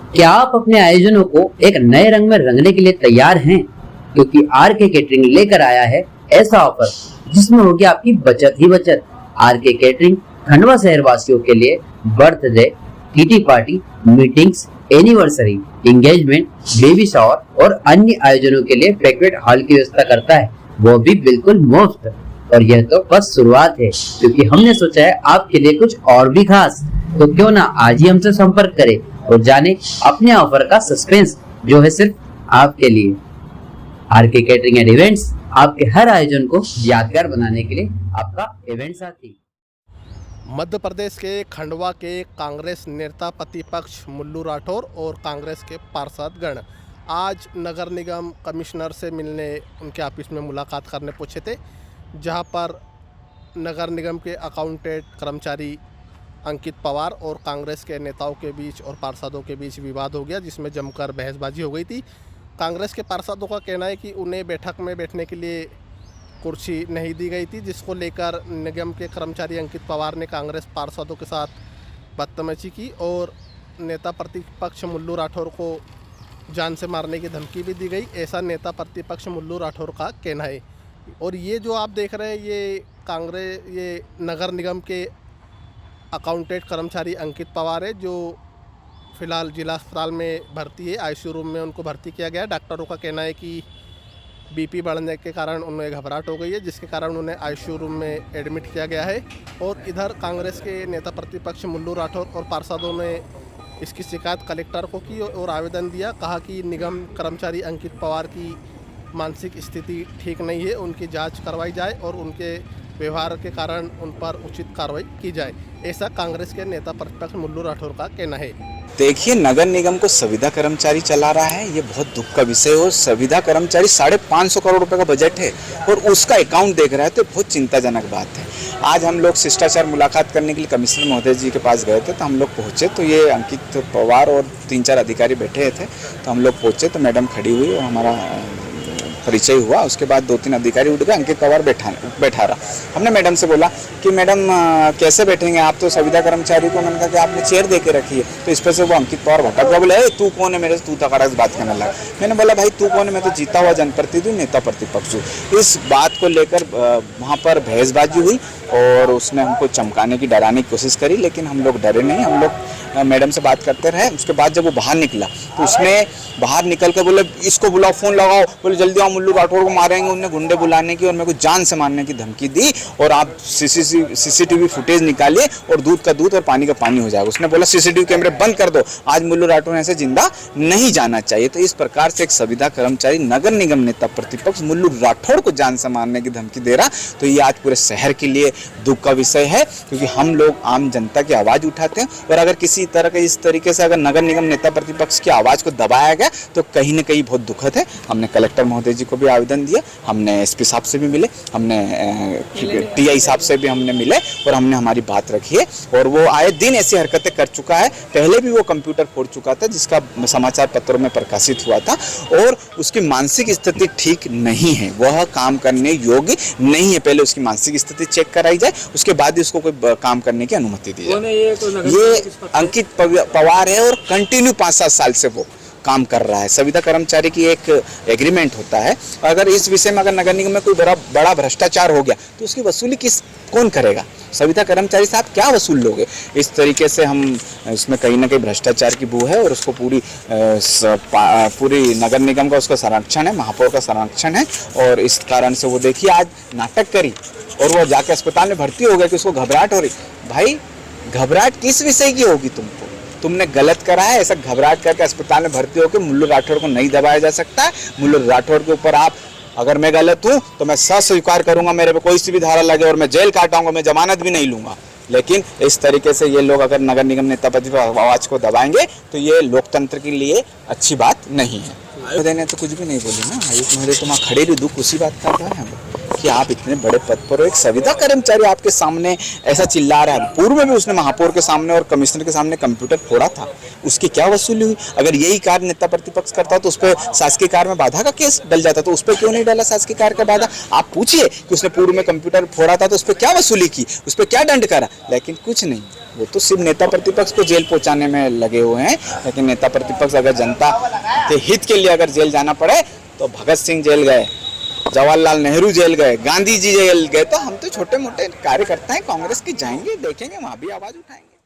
क्या आप अपने आयोजनों को एक नए रंग में रंगने के लिए तैयार हैं? क्योंकि आरके केटरिंग लेकर आया है ऐसा ऑफर जिसमें होगी आपकी बचत ही बचत। आरके केटरिंग खंडवा शहर वासियों के लिए birthday, kitty party, meetings, anniversary, engagement, baby shower और अन्य आयोजनों के लिए बैंक्वेट हॉल की व्यवस्था करता है, वो भी बिल्कुल मुफ्त। और यह तो बस शुरुआत है, क्योंकि हमने सोचा है आपके लिए कुछ और भी खास। तो क्यों ना आज ही हमसे संपर्क करें और जाने अपने ऑफर का सस्पेंस जो है सिर्फ आपके लिए। आरके केटरिंग एंड इवेंट्स, आपके हर आयोजन को यादगार बनाने के लिए आपका इवेंट साथी। मध्य प्रदेश के खंडवा के कांग्रेस नेता प्रतिपक्ष मुल्लू राठौर और कांग्रेस के पार्षदगण आज नगर निगम कमिश्नर से मिलने उनके ऑफिस में मुलाकात करने पहुंचे थे, जहां पर नगर निगम के अकाउंटेंट कर्मचारी अंकित पवार और कांग्रेस के नेताओं के बीच और पार्षदों के बीच विवाद हो गया, जिसमें जमकर बहसबाजी हो गई थी। कांग्रेस के पार्षदों का कहना है कि उन्हें बैठक में बैठने के लिए कुर्सी नहीं दी गई थी, जिसको लेकर निगम के कर्मचारी अंकित पवार ने कांग्रेस पार्षदों के साथ बदतमीजी की और नेता प्रतिपक्ष मुल्लू राठौर को जान से मारने की धमकी भी दी गई, ऐसा नेता प्रतिपक्ष मुल्लू राठौर का कहना है। और ये जो आप देख रहे हैं ये नगर निगम के अकाउंटेंट कर्मचारी अंकित पवार है, जो फ़िलहाल जिला अस्पताल में भर्ती है। आईसीयू रूम में उनको भर्ती किया गया है। डॉक्टरों का कहना है कि बीपी बढ़ने के कारण उन्हें घबराहट हो गई है, जिसके कारण उन्हें आईसीयू रूम में एडमिट किया गया है। और इधर कांग्रेस के नेता प्रतिपक्ष मुल्लू राठौर और पार्षदों ने इसकी शिकायत कलेक्टर को की और आवेदन दिया। कहा कि निगम कर्मचारी अंकित पवार की मानसिक स्थिति ठीक नहीं है, उनकी जांच करवाई जाए और उनके व्यवहार के कारण उन पर उचित कार्रवाई की जाए, ऐसा कांग्रेस के नेता प्रतिपक्ष मुल्लू राठौर का कहना है। देखिए, नगर निगम को संविदा कर्मचारी चला रहा है, ये बहुत दुख का विषय है। और संविदा कर्मचारी 550 करोड़ रुपए का बजट है और उसका अकाउंट देख रहा है, तो बहुत चिंताजनक बात है। आज हम लोग शिष्टाचार मुलाकात करने के लिए कमिश्नर महोदय जी के पास गए थे, तो हम लोग पहुंचे तो ये अंकित पवार और 3-4 अधिकारी बैठे थे। तो हम लोग पहुंचे तो मैडम खड़ी हुई और हमारा परिचय हुआ। उसके बाद 2-3 अधिकारी उठ गए, अंकित पवार बैठा रहा। हमने मैडम से बोला कि मैडम कैसे बैठेंगे, आप तो संविदा कर्मचारी को। मैंने कहा कि आपने चेयर दे के रखी है। तो इस पर से वो अंकित पवार भटक गया, बोले तू कौन है, मेरे से तू तक बात करने लगा। मैंने बोला भाई तू कौन है, मैं तो जीता हुआ जनप्रतिनिधि नेता प्रतिपक्ष हूँ। इस बात को लेकर वहाँ पर बहसबाजी हुई और उसने हमको चमकाने की, डराने की कोशिश करी, लेकिन हम लोग डरे नहीं। हम लोग मैडम से बात करते रहे। उसके बाद जब वो बाहर निकला तो उसने बाहर निकल कर बोले इसको बुलाओ, फ़ोन लगाओ, बोले जल्दी आओ, मुल्लू राठौर को मारेंगे। उन्होंने गुंडे बुलाने की और मेरे को जान से मारने की धमकी दी और आप सीसीटीवी फुटेज निकालिए और दूध का दूध और पानी का पानी हो जाएगा। उसने बोला सीसीटीवी कैमरे बंद कर दो, आज मुल्लू राठौर ऐसे जिंदा नहीं जाना चाहिए। तो इस प्रकार से एक संविदा कर्मचारी नगर निगम नेता प्रतिपक्ष मुल्लू राठौर को जान से मारने की धमकी दे रहा, तो ये आज पूरे शहर के लिए दुख का विषय है, क्योंकि हम लोग आम जनता की आवाज़ उठाते हैं। और अगर किसी तरह के इस तरीके से अगर नगर निगम नेता प्रतिपक्ष की आवाज़ को दबाया गया तो कहीं न कहीं बहुत दुखद है। हमने कलेक्टर महोदय जी को भी आवेदन दिया, हमने एसपी साहब से भी मिले, हमने टीआई साहब से भी हमने मिले और हमने हमारी बात रखी है। और वो आए दिन ऐसी हरकतें कर चुका है, पहले भी वो कंप्यूटर फोड़ चुका था, जिसका समाचार पत्रों में प्रकाशित हुआ था। और उसकी मानसिक स्थिति ठीक नहीं है, वह काम करने योग्य नहीं है। पहले उसकी मानसिक स्थिति चेक कराई जाए, उसके बाद ही उसको कोई काम करने की अनुमति दी जाए। ये अंकित पवार है और कंटिन्यू 5-7 साल से वो काम कर रहा है। संविदा कर्मचारी की एक एग्रीमेंट होता है, अगर इस विषय में अगर नगर निगम में कोई बड़ा भ्रष्टाचार हो गया तो उसकी वसूली कौन करेगा? संविदा कर्मचारी साहब क्या वसूल लोगे? इस तरीके से हम इसमें कहीं ना कहीं भ्रष्टाचार की बू है और उसको पूरी नगर निगम का उसका संरक्षण है, महापौर का संरक्षण है। और इस कारण से वो देखिए आज नाटक करी और वो जाके अस्पताल में भर्ती हो गया कि उसको घबराहट हो रही। भाई घबराहट किस विषय की होगी? तुमने गलत करा है। ऐसा घबराहट करके अस्पताल में भर्ती होकर मुल्लू राठौर को नहीं दबाया जा सकता है। मुल्लू राठौर के ऊपर अगर मैं गलत हूं तो मैं सच स्वीकार करूंगा, मेरे पे कोई सी भी धारा लगे और मैं जेल काटाऊंगा, मैं जमानत भी नहीं लूंगा। लेकिन इस तरीके से ये लोग अगर नगर निगम नेता प्रतिपक्ष आवाज को दबाएंगे तो ये लोकतंत्र के लिए अच्छी बात नहीं है। आयुक्त ने तो कुछ भी नहीं बोली ना, आयुक्त महोदय तो वहाँ खड़े रही, दुख उसी बात का है। कि आप इतने बड़े पद पर हो, एक संविदा कर्मचारी आपके सामने ऐसा चिल्ला रहा है। पूर्व में भी उसने महापौर के सामने और कमिश्नर के सामने कंप्यूटर फोड़ा था, उसकी क्या वसूली हुई? अगर यही कार्य नेता प्रतिपक्ष करता तो उस पर शासकीय कार्य में बाधा का केस डल जाता, तो उस पर क्यों नहीं डाला शासकीय कार्य का बाधा? आप पूछिए कि उसने पूर्व में कंप्यूटर फोड़ा था तो उस पर क्या वसूली की, उस पर क्या दंड करा, लेकिन कुछ नहीं। वो तो सिर्फ नेता प्रतिपक्ष को जेल पहुंचाने में लगे हुए हैं। लेकिन नेता प्रतिपक्ष अगर जनता के हित के लिए अगर जेल जाना पड़े तो भगत सिंह जेल गए, जवाहरलाल नेहरू जेल गए, गांधी जी जेल गए, तो हम तो छोटे मोटे कार्यकर्ता हैं कांग्रेस के, जाएंगे, देखेंगे, वहां भी आवाज उठाएंगे।